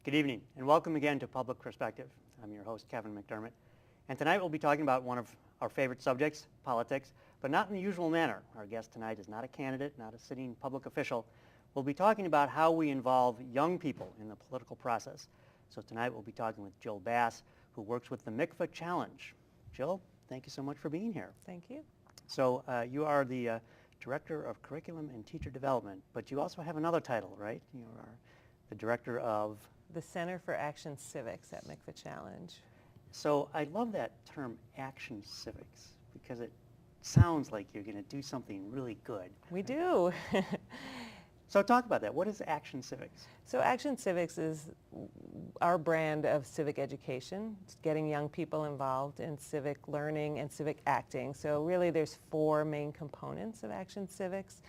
Good evening, and welcome again to Public Perspective. I'm your host, Kevin McDermott, and tonight we'll be talking about one of our favorite subjects, politics, but not in the usual manner. Our guest tonight is not a candidate, not a sitting public official. We'll be talking about how we involve young people in the political process. So tonight we'll be talking with Jill Bass, who works with the Mikva Challenge. Jill, thank you so much for being here. Thank you. So you are the Director of Curriculum and Teacher Development, but you also have another title, right? You are the Director of The Center for Action Civics at Mikva Challenge. So I love that term, action civics, because it sounds like you're going to do something really good. We do. So talk about that. What is action civics? So Action Civics is our brand of civic education. It's getting young people involved in civic learning and civic acting. So really there's four main components of Action Civics.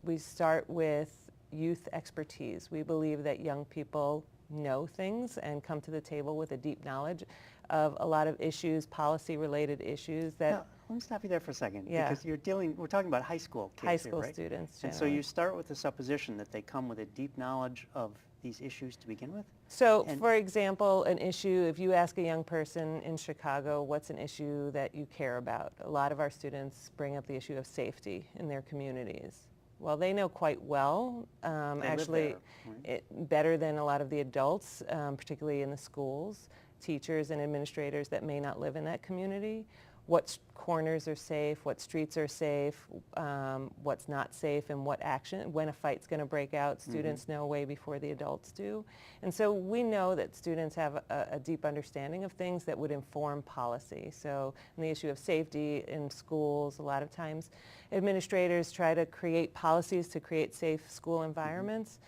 We start with youth expertise. We believe that young people know things and come to the table with a deep knowledge of a lot of issues, policy-related issues that... Now, let me stop you there for a second, Yeah. because we're talking about high school kids high school here, right? students And so generally. you start with the supposition that they come with a deep knowledge of these issues to begin with? So, And- for example, an issue, if you ask a young person in Chicago, what's an issue that you care about? A lot of our students bring up the issue of safety in their communities. Well, they know quite well, actually, there, right? better than a lot of the adults, particularly in the schools, teachers and administrators that may not live in that community. What corners are safe, what streets are safe, what's not safe, and what action, when a fight's going to break out, students know way before the adults do. And so we know that students have a deep understanding of things that would inform policy. So in the issue of safety in schools, a lot of times administrators try to create policies to create safe school environments.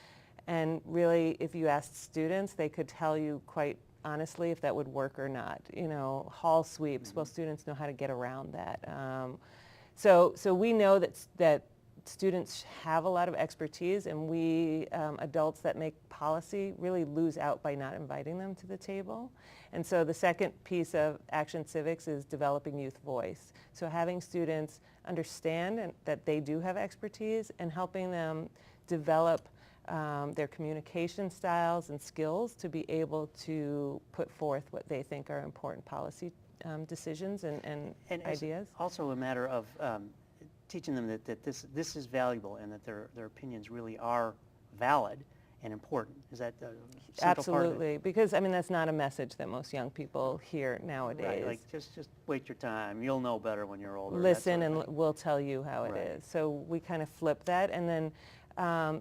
And really, if you asked students, they could tell you quite honestly if that would work or not. You know, hall sweeps, well, students know how to get around that. So we know that students have a lot of expertise, and we adults that make policy really lose out by not inviting them to the table. And so the second piece of Action Civics is developing youth voice. So having students understand that they do have expertise and helping them develop their communication styles and skills to be able to put forth what they think are important policy decisions and ideas. Also a matter of teaching them that this is valuable and that their opinions really are valid and important. Is that the central part of it? Absolutely, because I mean that's not a message that most young people hear nowadays. Right, like just wait your time. You'll know better when you're older. Listen that sort and of thing. we'll tell you how it Right. is. So we kind of flip that, and then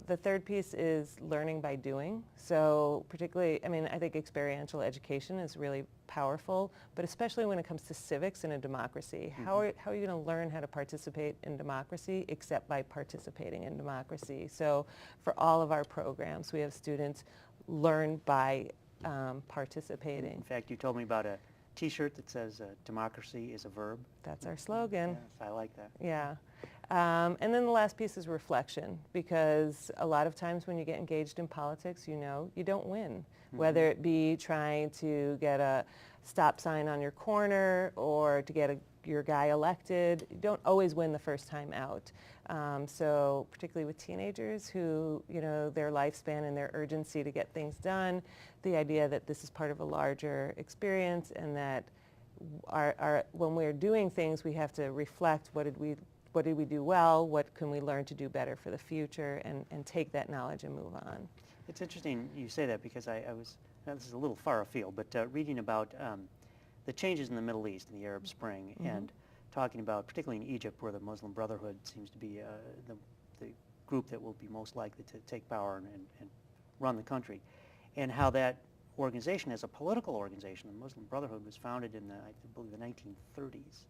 the third piece is learning by doing. So particularly, I mean, I think experiential education is really powerful, but especially when it comes to civics in a democracy. How are you going to learn how to participate in democracy except by participating in democracy? So for all of our programs, we have students learn by participating. In fact, you told me about a T-shirt that says democracy is a verb. That's our slogan. Yes, I like that. Yeah. And then the last piece is reflection, because a lot of times when you get engaged in politics, you know, you don't win, whether it be trying to get a stop sign on your corner or to get your guy elected. You don't always win the first time out. So particularly with teenagers who, you know, their lifespan and their urgency to get things done, the idea that this is part of a larger experience and that when we're doing things, we have to reflect what did we do well, what can we learn to do better for the future, and take that knowledge and move on. It's interesting you say that, because I was, now this is a little far afield, but reading about the changes in the Middle East in the Arab Spring, and talking about, particularly in Egypt, where the Muslim Brotherhood seems to be the group that will be most likely to take power and run the country, and how that organization, as a political organization, the Muslim Brotherhood was founded in I believe the 1930s.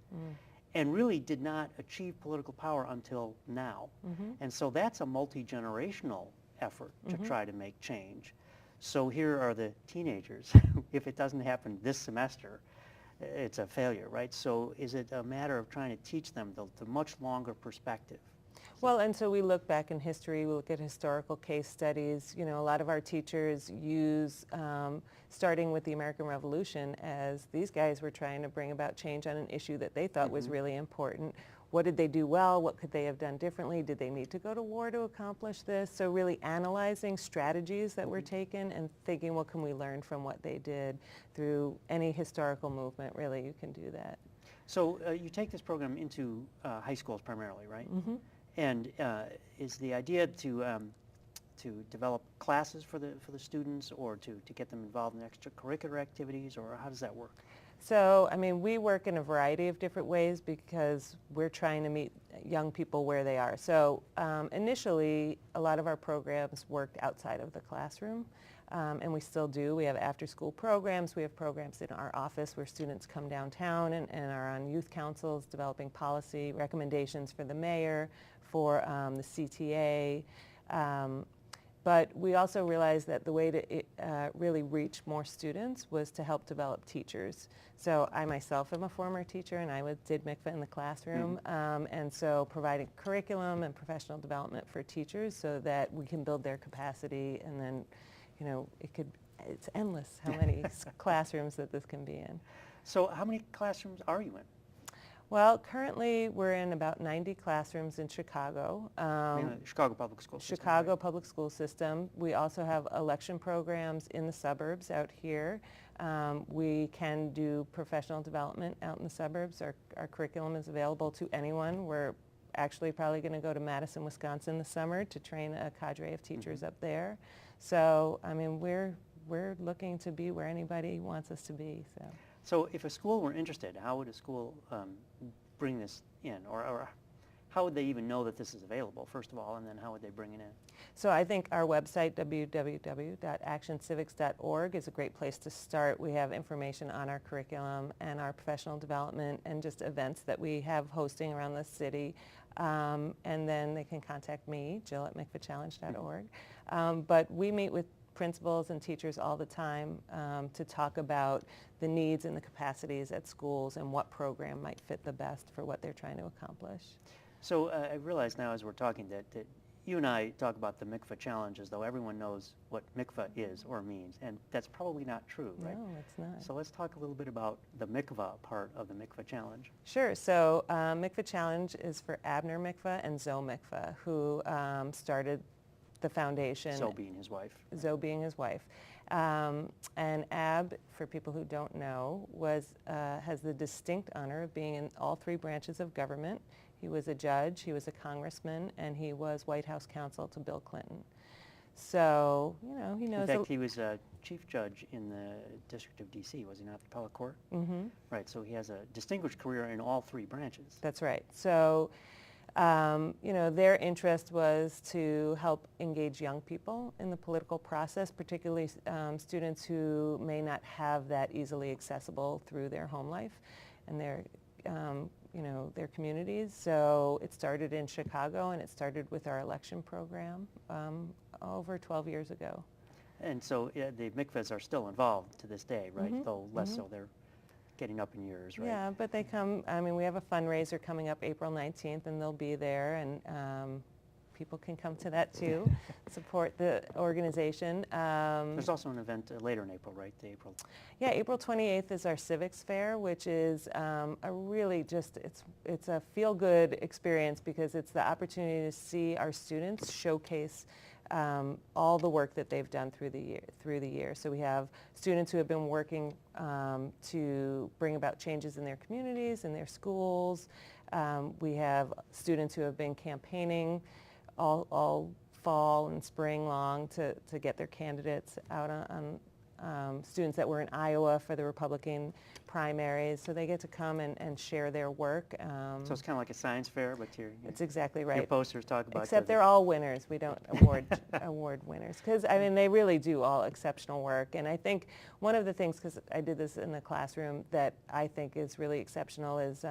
And really did not achieve political power until now. And so that's a multi-generational effort to try to make change. So here are the teenagers. If it doesn't happen this semester, it's a failure, right? So is it a matter of trying to teach them the much longer perspective? Well, and so we look back in history, we look at historical case studies. You know, a lot of our teachers use, starting with the American Revolution, as these guys were trying to bring about change on an issue that they thought was really important. what did they do well? What could they have done differently? Did they need to go to war to accomplish this? So really analyzing strategies that were taken and thinking, what can we learn from what they did through any historical movement? Really, you can do that. So you take this program into high schools primarily, right? Mm-hmm. And is the idea to develop classes for the students, or to get them involved in extracurricular activities, or how does that work? So, I mean, we work in a variety of different ways because we're trying to meet young people where they are. So initially, a lot of our programs worked outside of the classroom, and we still do. We have after-school programs. We have programs in our office where students come downtown and are on youth councils developing policy recommendations for the mayor, for the CTA. But we also realized that the way to really reach more students was to help develop teachers. So I myself am a former teacher, and I did Mikva in the classroom. And so providing curriculum and professional development for teachers so that we can build their capacity, and then, you know, it's endless how many classrooms that this can be in. So how many classrooms are you in? Well, currently we're in about 90 classrooms in Chicago. Chicago Public School System. Chicago Right? Public School System. We also have election programs in the suburbs out here. We can do professional development out in the suburbs. Our curriculum is available to anyone. We're actually probably going to go to Madison, Wisconsin this summer to train a cadre of teachers up there. So, I mean, we're looking to be where anybody wants us to be. So if a school were interested, how would a school bring this in? Or how would they even know that this is available, first of all, and then how would they bring it in? So I think our website, www.actioncivics.org, is a great place to start. We have information on our curriculum and our professional development and just events that we have hosting around the city. And then they can contact me, Jill at mikvachallenge.org. But we meet with principals and teachers all the time to talk about the needs and the capacities at schools and what program might fit the best for what they're trying to accomplish. So I realize now as we're talking that you and I talk about the Mikva Challenge as though everyone knows what Mikva is or means, and that's probably not true, right? No, it's not. So let's talk a little bit about the Mikva part of the Mikva Challenge. Sure. So Mikva Challenge is for Abner Mikva and Zoe Mikva, who started the foundation. Zoe being his wife. Zoe being his wife. And Ab, for people who don't know, has the distinct honor of being in all three branches of government. He was a judge, he was a congressman, and he was White House counsel to Bill Clinton. So, you know, he knows. In fact, he was a chief judge in the District of D.C., was he not, the appellate court? Mm-hmm. Right, so he has a distinguished career in all three branches. That's right. So, you know, their interest was to help engage young people in the political process, particularly students who may not have that easily accessible through their home life and their, you know, their communities. So it started in Chicago, and it started with our election program over 12 years ago. And so the mikvahs are still involved to this day, right? Mm-hmm. Though less Mm-hmm. so, they're getting up in years, right? Yeah, but they come, I mean, we have a fundraiser coming up April 19th, and they'll be there, and people can come to that too, support the organization. There's also an event later in April, right? Yeah, April 28th is our Civics Fair, which is a really just, it's a feel-good experience because it's the opportunity to see our students showcase all the work that they've done through the year. So we have students who have been working to bring about changes in their communities, in their schools. We have students who have been campaigning all fall and spring long to get their candidates out on students that were in Iowa for the Republican primaries. So they get to come and share their work. So it's kind of like a science fair, but it's exactly right. Your posters talk about... Except they're all winners. We don't award winners. Because, I mean, they really do all exceptional work. And I think one of the things, because I did this in the classroom, that I think is really exceptional is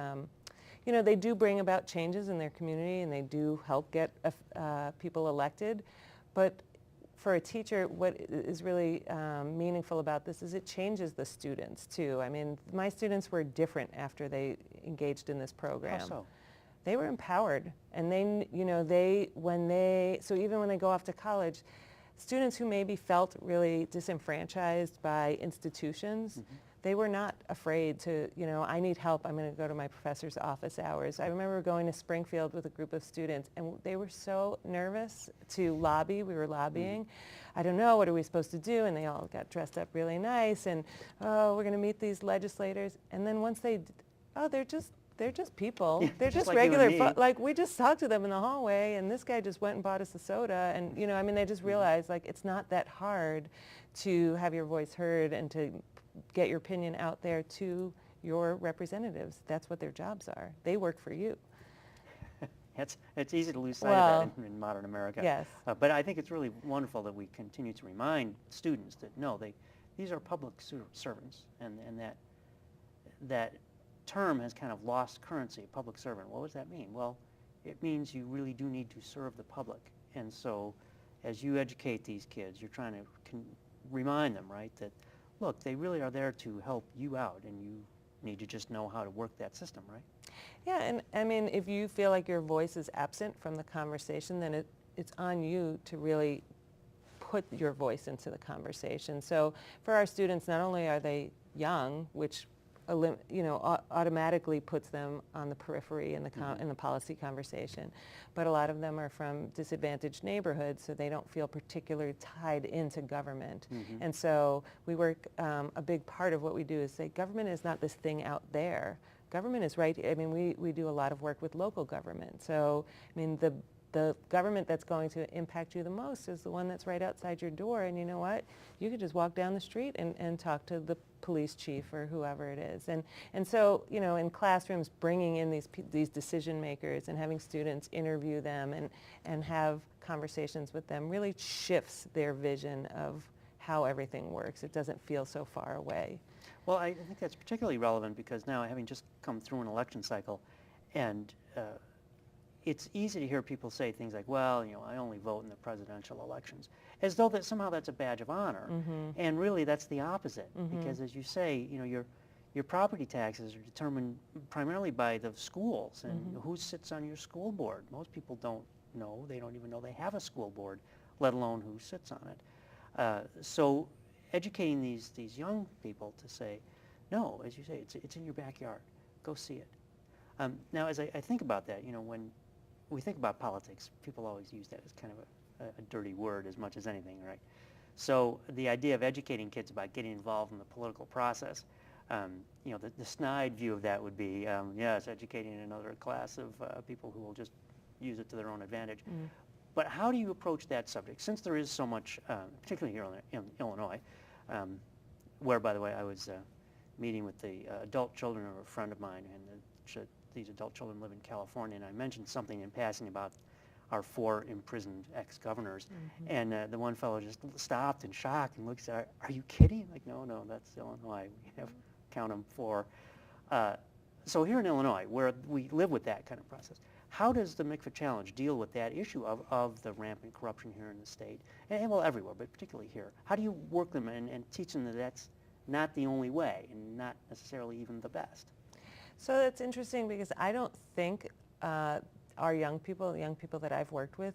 you know, they do bring about changes in their community, and they do help get people elected. But for a teacher, what is really meaningful about this is it changes the students too. I mean, my students were different after they engaged in this program. How so? They were empowered, and they, you know, so even when they go off to college, students who maybe felt really disenfranchised by institutions, they were not afraid to, I need help, I'm going to go to my professor's office hours. I remember going to Springfield with a group of students, and they were so nervous to lobby. We were lobbying. I don't know, what are we supposed to do? And they all got dressed up really nice, and, oh, we're going to meet these legislators. And then once they're just people. Yeah, they're just just like you and regular, me. like we just talked to them in the hallway, and this guy just went and bought us a soda, and they just realized like it's not that hard to have your voice heard and to get your opinion out there to your representatives. That's what their jobs are. They work for you. It's easy to lose sight Well, of that in modern America. yes. But I think it's really wonderful that we continue to remind students that no, these are public servants, and that term has kind of lost currency, public servant. What does that mean? Well, it means you really do need to serve the public. And so as you educate these kids, you're trying to remind them, right, that, look, they really are there to help you out, and you need to just know how to work that system, right? Yeah, and I mean, if you feel like your voice is absent from the conversation, then it's on you to really put your voice into the conversation. So for our students, not only are they young, which automatically puts them on the periphery in the policy conversation, but a lot of them are from disadvantaged neighborhoods, so they don't feel particularly tied into government. And so we work, a big part of what we do is say government is not this thing out there. Government is right. I mean, we do a lot of work with local government. So, I mean, the government that's going to impact you the most is the one that's right outside your door. And you know what? You could just walk down the street and talk to the police chief or whoever it is. And so, in classrooms, bringing in these decision makers and having students interview them and have conversations with them really shifts their vision of how everything works. It doesn't feel so far away. Well, I think that's particularly relevant because now, having just come through an election cycle, and it's easy to hear people say things like, well, I only vote in the presidential elections, as though that somehow that's a badge of honor. And really, that's the opposite, because as you say, your property taxes are determined primarily by the schools and who sits on your school board. Most people don't know. They don't even know they have a school board, let alone who sits on it. So educating these young people to say, no, as you say, it's in your backyard. Go see it. Now, as I think about that, when we think about politics, people always use that as kind of a dirty word as much as anything, right? So the idea of educating kids about getting involved in the political process, the snide view of that would be, yes, educating another class of people who will just use it to their own advantage. But how do you approach that subject? Since there is so much, particularly here in Illinois, where, by the way, I was meeting with the adult children of a friend of mine, and these adult children live in California, and I mentioned something in passing about our 4 imprisoned ex-governors, and the one fellow just stopped in shock and looks at, are you kidding? Like, no, that's Illinois. We have, count them 4. So here in Illinois, where we live with that kind of process, how does the Mikva Challenge deal with that issue of the rampant corruption here in the state? And well, everywhere, but particularly here. How do you work them and teach them that that's not the only way and not necessarily even the best? So that's interesting because I don't think our young people that I've worked with,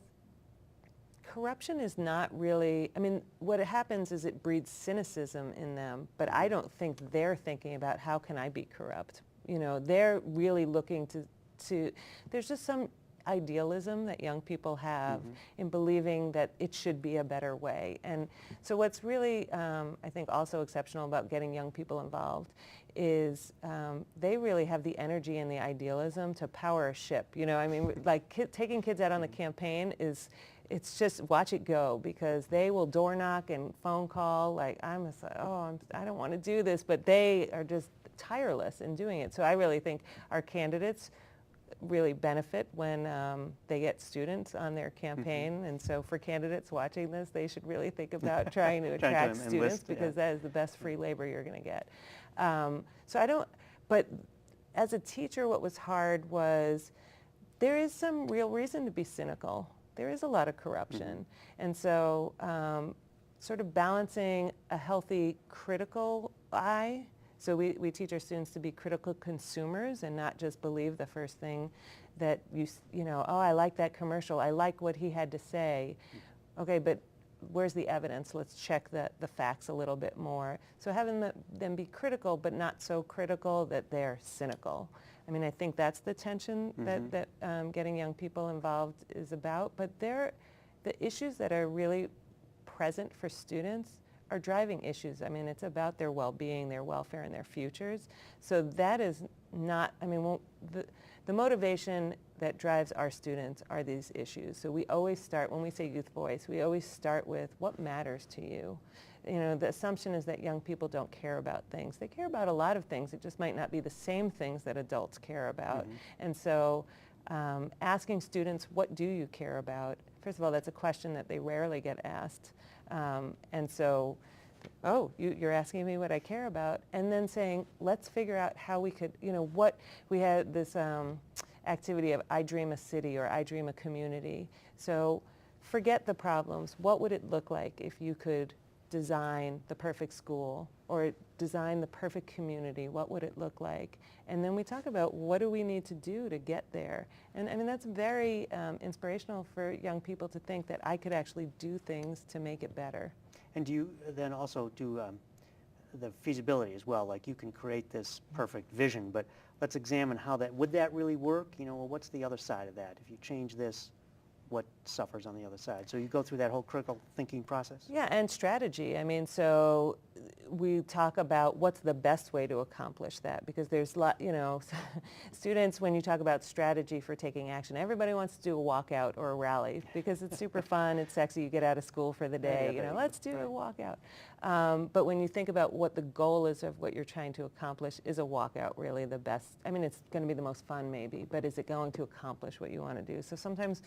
corruption is not really, I mean, what happens is it breeds cynicism in them, but I don't think they're thinking about how can I be corrupt. They're really looking to there's just some idealism that young people have in believing that it should be a better way. And so what's really, I think, also exceptional about getting young people involved is they really have the energy and the idealism to power a ship. Like taking kids out on the campaign it's just watch it go, because they will door knock and phone call. Like, I don't want to do this, but they are just tireless in doing it. So I really think our candidates really benefit when they get students on their campaign. And so for candidates watching this, they should really think about trying to attract students, because that is the best free labor you're going to get. But as a teacher, what was hard was there is some real reason to be cynical. There is a lot of corruption. And so sort of balancing a healthy critical eye. So we teach our students to be critical consumers and not just believe the first thing that oh, I like that commercial. I like what he had to say. Okay, but where's the evidence? Let's check the facts a little bit more. So having them be critical, but not so critical that they're cynical. I mean, I think that's the tension that getting young people involved is about. But the issues that are really present for students are driving issues. I mean, it's about their well-being, their welfare, and their futures. So that is not, I mean, the motivation that drives our students are these issues. So we always start, when we say youth voice, we always start with what matters to you. You know, the assumption is that young people don't care about things. They care about a lot of things. It just might not be the same things that adults care about. And so asking students, what do you care about? First of all, that's a question that they rarely get asked. And so, oh, you're asking me what I care about. And then saying, let's figure out how we could, you know, we had this activity of I dream a city or I dream a community. So forget the problems. What would it look like if you could design the perfect school or design the perfect community? What would it look like? And then we talk about what do we need to do to get there. And I mean, that's very inspirational for young people to think that I could actually do things to make it better. And do you then also do the feasibility as well? Like you can create this perfect vision, but let's examine how would that really work? You know, well, what's the other side of that? If you change this, what suffers on the other side? So you go through that whole critical thinking process? Yeah, and strategy. I mean, so we talk about what's the best way to accomplish that, because there's you know, students, when you talk about strategy for taking action, everybody wants to do a walkout or a rally because it's super fun, it's sexy, you get out of school for the day, you know, let's do a walkout. But when you think about what the goal is of what you're trying to accomplish, is a walkout really the best? I mean, it's going to be the most fun maybe, but is it going to accomplish what you want to do? So sometimes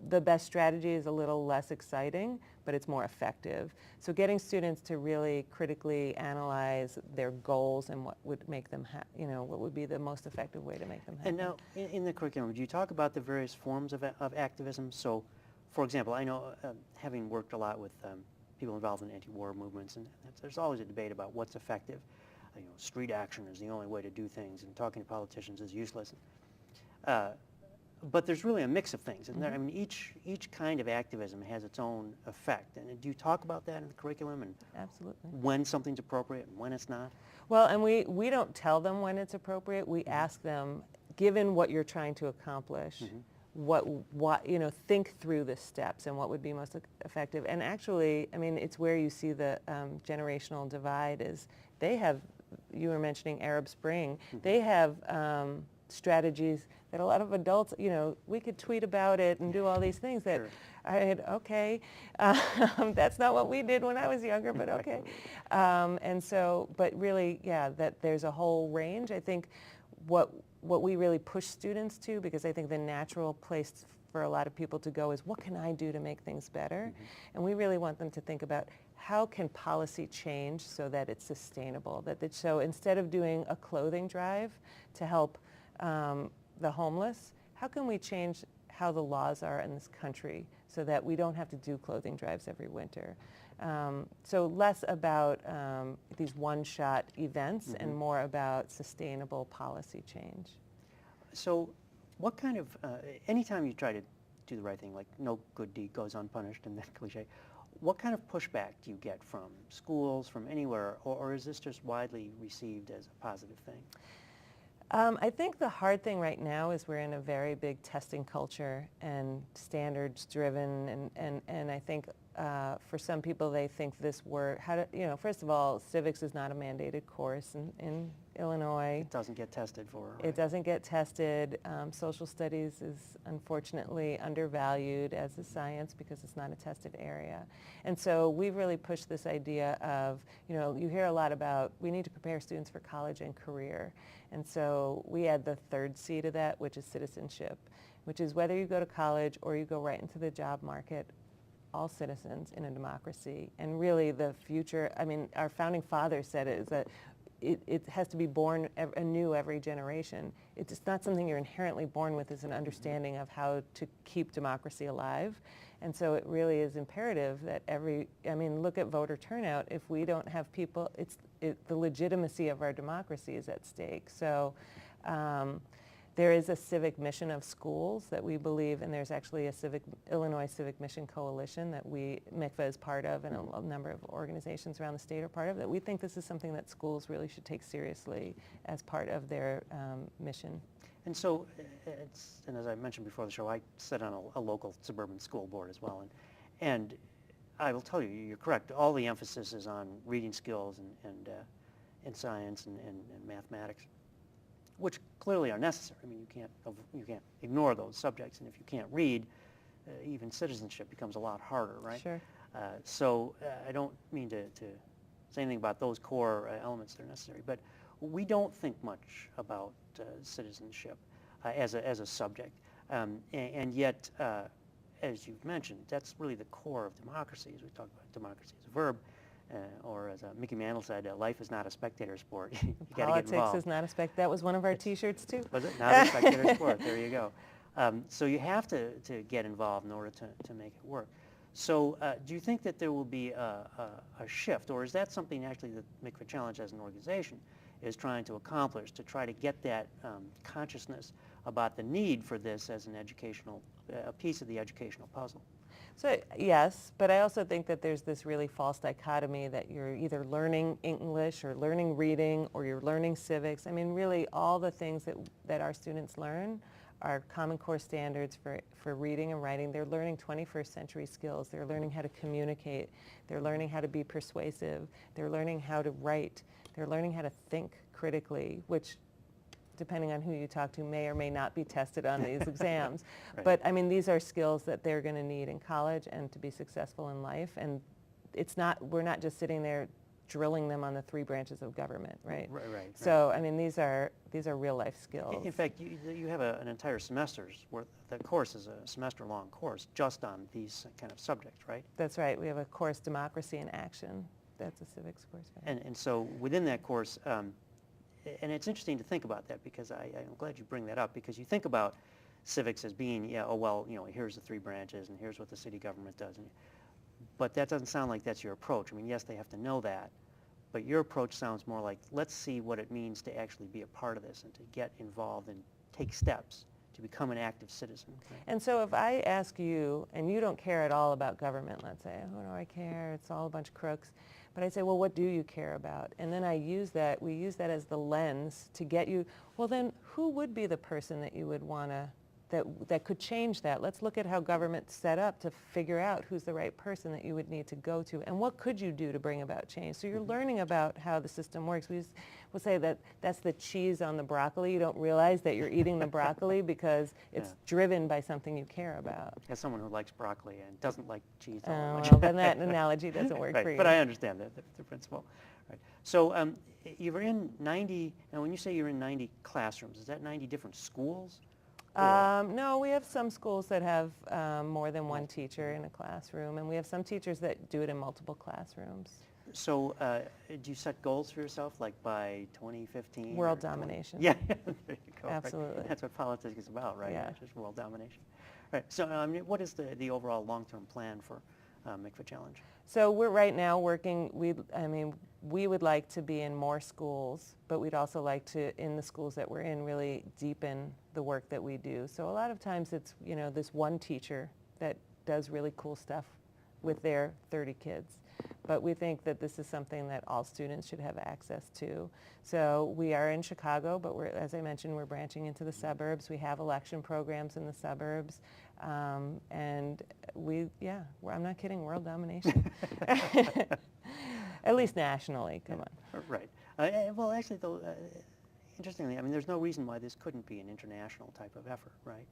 the best strategy is a little less exciting, but it's more effective. So getting students to really critically analyze their goals and what would make them, you know, what would be the most effective way to make them happy. And now, in the curriculum, do you talk about the various forms of activism? So, for example, I know, having worked a lot with people involved in anti-war movements, and there's always a debate about what's effective. You know, street action is the only way to do things, and talking to politicians is useless. But there's really a mix of things, isn't there? I mean, each kind of activism has its own effect. And do you talk about that in the curriculum? And absolutely. When something's appropriate and when it's not? Well, and we don't tell them when it's appropriate. We ask them, given what you're trying to accomplish, what you know, think through the steps and what would be most effective. And actually, I mean, it's where you see the generational divide is they have, you were mentioning Arab Spring, they have strategies that a lot of adults, you know, we could tweet about it and do all these things that I had, okay, that's not what we did when I was younger, but okay. And so, but really, yeah, that there's a whole range. I think what we really push students to, because I think the natural place for a lot of people to go is, what can I do to make things better? And we really want them to think about how can policy change so that it's sustainable? So instead of doing a clothing drive to help the homeless, how can we change how the laws are in this country so that we don't have to do clothing drives every winter? So less about these one-shot events and more about sustainable policy change. So what kind of, anytime you try to do the right thing, like no good deed goes unpunished and that cliche, what kind of pushback do you get from schools, from anywhere, or is this just widely received as a positive thing? I think the hard thing right now is we're in a very big testing culture and standards driven, and I think for some people they think this word, you know, first of all, civics is not a mandated course in Illinois. It doesn't get tested for. Right? It doesn't get tested. Social studies is unfortunately undervalued as a science because it's not a tested area. And so we've really pushed this idea of, you know, you hear a lot about we need to prepare students for college and career. And so we add the third C to that, which is citizenship, which is whether you go to college or you go right into the job market, all citizens in a democracy. And really the future, I mean, our founding fathers said it, is that it has to be born anew every generation. It's not something you're inherently born with, as an understanding of how to keep democracy alive. And so it really is imperative that I mean, look at voter turnout. If we don't have people, the legitimacy of our democracy is at stake. So There is a civic mission of schools that we believe, and there's actually a Illinois Civic Mission Coalition that Mikva is part of, and a number of organizations around the state are part of, that we think this is something that schools really should take seriously as part of their mission. And so, and as I mentioned before the show, I sit on a local suburban school board as well, and I will tell you, you're correct. All the emphasis is on reading skills and science and mathematics, which clearly are necessary. I mean, you can't ignore those subjects, and if you can't read, even citizenship becomes a lot harder, right? Sure. So I don't mean to say anything about those core elements that are necessary, but we don't think much about citizenship as a subject, and yet, as you've mentioned, that's really the core of democracy. As we talk about democracy as a verb, or as Mickey Mantle said, life is not a spectator sport. You got to get involved. Politics is not a spectator. That was one of our T-shirts too. Was it? Not a spectator sport. There you go. So you have to get involved in order to make it work. So do you think that there will be a shift, or is that something actually that Mikva Challenge as an organization is trying to accomplish, to try to get that consciousness about the need for this as an educational, a piece of the educational puzzle? So yes, but I also think that there's this really false dichotomy that you're either learning English or learning reading or you're learning civics. I mean, really all the things that our students learn are Common Core standards for reading and writing. They're learning 21st century skills. They're learning how to communicate. They're learning how to be persuasive. They're learning how to write. They're learning how to think critically, which, depending on who you talk to, may or may not be tested on these exams. Right. But I mean, these are skills that they're going to need in college and to be successful in life. And we're not just sitting there drilling them on the 3 branches of government, right? Right. So I mean, these are real life skills. In fact, you have an entire semester's worth. The course is a semester-long course just on these kind of subjects, right? That's right. We have a course, Democracy in Action. That's a civics course. Right? And so within that course, and it's interesting to think about that, because I'm glad you bring that up, because you think about civics as being, here's the 3 branches and here's what the city government does. But that doesn't sound like that's your approach. I mean, yes, they have to know that, but your approach sounds more like, let's see what it means to actually be a part of this and to get involved and take steps to become an active citizen. Right? And so if I ask you, and you don't care at all about government, let's say, oh, do I care? It's all a bunch of crooks. But I say, well, what do you care about? And then we use that as the lens to get you, well, then who would be the person that you would want to, that could change that? Let's look at how government's set up to figure out who's the right person that you would need to go to, and what could you do to bring about change? So you're learning about how the system works. We'll say that that's the cheese on the broccoli. You don't realize that you're eating the broccoli because it's driven by something you care about. As someone who likes broccoli and doesn't like cheese Oh, all that much. well, then that analogy doesn't work right, for you. but I understand the principle. Right. So you were in 90, and when you say you're in 90 classrooms, is that 90 different schools? No, we have some schools that have more than one teacher in a classroom, and we have some teachers that do it in multiple classrooms. So do you set goals for yourself, like by 2015? World domination. Yeah, there you go. Absolutely. Right. That's what politics is about, right? Yeah. Just world domination. Right. So what is the overall long-term plan for Mikva Challenge? So we're right now working, we would like to be in more schools, but we'd also like to, in the schools that we're in, really deepen the work that we do. So a lot of times it's, this one teacher that does really cool stuff with their 30 kids. But we think that this is something that all students should have access to. So we are in Chicago, but as I mentioned, we're branching into the suburbs. We have election programs in the suburbs. And I'm not kidding, world domination. At least nationally, come on. Right. Well, actually, though, interestingly, I mean, there's no reason why this couldn't be an international type of effort, right?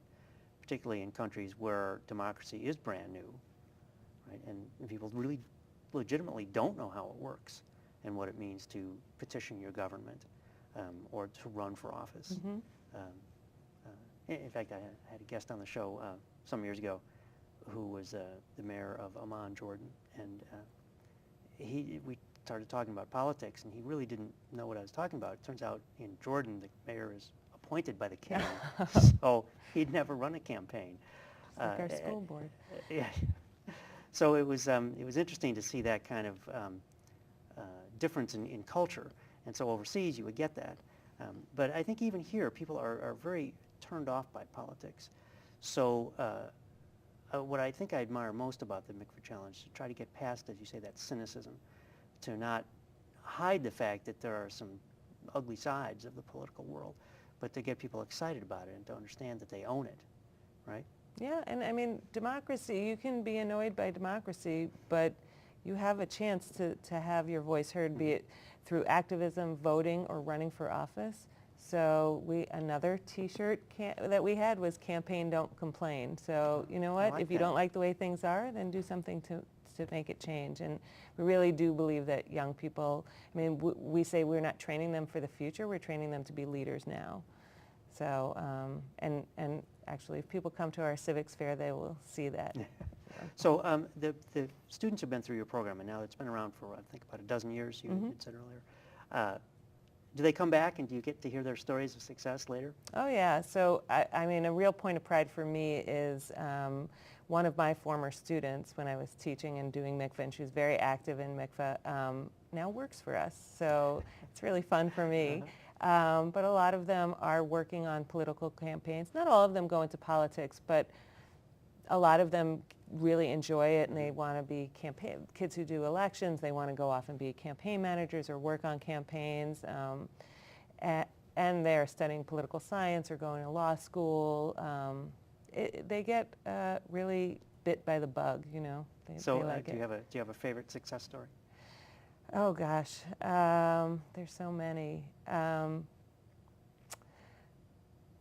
Particularly in countries where democracy is brand new, right? And people really legitimately don't know how it works and what it means to petition your government or to run for office. Mm-hmm. In fact, I had a guest on the show some years ago who was the mayor of Amman, Jordan, and we started talking about politics, and he really didn't know what I was talking about. It turns out in Jordan, the mayor is appointed by the king, so he'd never run a campaign. It's like our school board. Yeah. So it was interesting to see that kind of difference in culture, and so overseas you would get that. But I think even here people are very turned off by politics. So what I think I admire most about the Mikva Challenge is to try to get past, as you say, that cynicism, to not hide the fact that there are some ugly sides of the political world, but to get people excited about it and to understand that they own it, right? Yeah, and I mean, democracy, you can be annoyed by democracy, but you have a chance to have your voice heard, be it through activism, voting, or running for office. So another T-shirt that we had was "Campaign, Don't Complain." So you know what? If you don't like the way things are, then do something to make it change. And we really do believe that young people, I mean, we say we're not training them for the future, we're training them to be leaders now. So, and actually, if people come to our civics fair, they will see that. So the students have been through your program, and now it's been around for, I think, about a dozen years, you had said earlier. Do they come back, and do you get to hear their stories of success later? Oh, yeah. So, I mean, a real point of pride for me is one of my former students, when I was teaching and doing Mikva, and she was very active in Mikva, now works for us. So it's really fun for me. But a lot of them are working on political campaigns. Not all of them go into politics, but a lot of them really enjoy it, and they want to be kids who do elections, they want to go off and be campaign managers or work on campaigns. And they're studying political science or going to law school. They get really bit by the bug, you know. So they like do you have a favorite success story? Oh gosh, there's so many.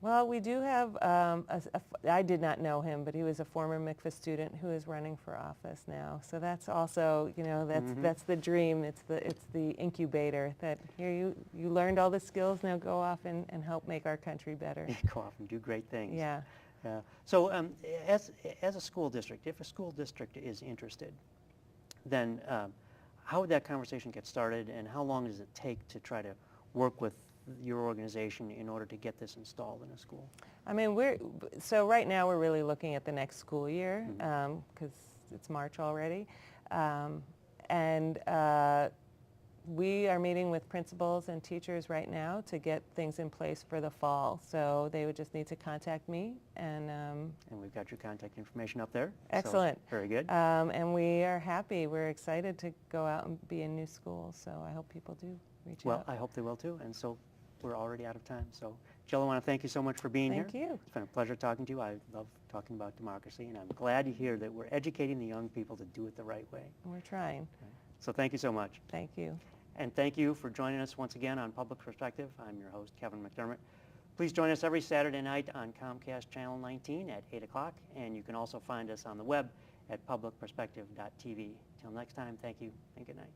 Well, we do have, I did not know him, but he was a former Mikva student who is running for office now. So that's also, you know, that's the dream. It's the incubator that here you learned all the skills, now go off and help make our country better. Go off and do great things. Yeah. So as a school district, if a school district is interested, then how would that conversation get started, and how long does it take to try to work with your organization in order to get this installed in a school? I mean, so right now we're really looking at the next school year, because it's March already. We are meeting with principals and teachers right now to get things in place for the fall. So they would just need to contact me. And we've got your contact information up there. Excellent. So, very good. And we are happy. We're excited to go out and be in new schools. So I hope people do reach out. Well, I hope they will too. And so we're already out of time. So Jill, I want to thank you so much for being here. Thank you. It's been a pleasure talking to you. I love talking about democracy, and I'm glad to hear that we're educating the young people to do it the right way. We're trying. So thank you so much. Thank you. And thank you for joining us once again on Public Perspective. I'm your host, Kevin McDermott. Please join us every Saturday night on Comcast Channel 19 at 8 o'clock, and you can also find us on the web at publicperspective.tv. Till next time, thank you and good night.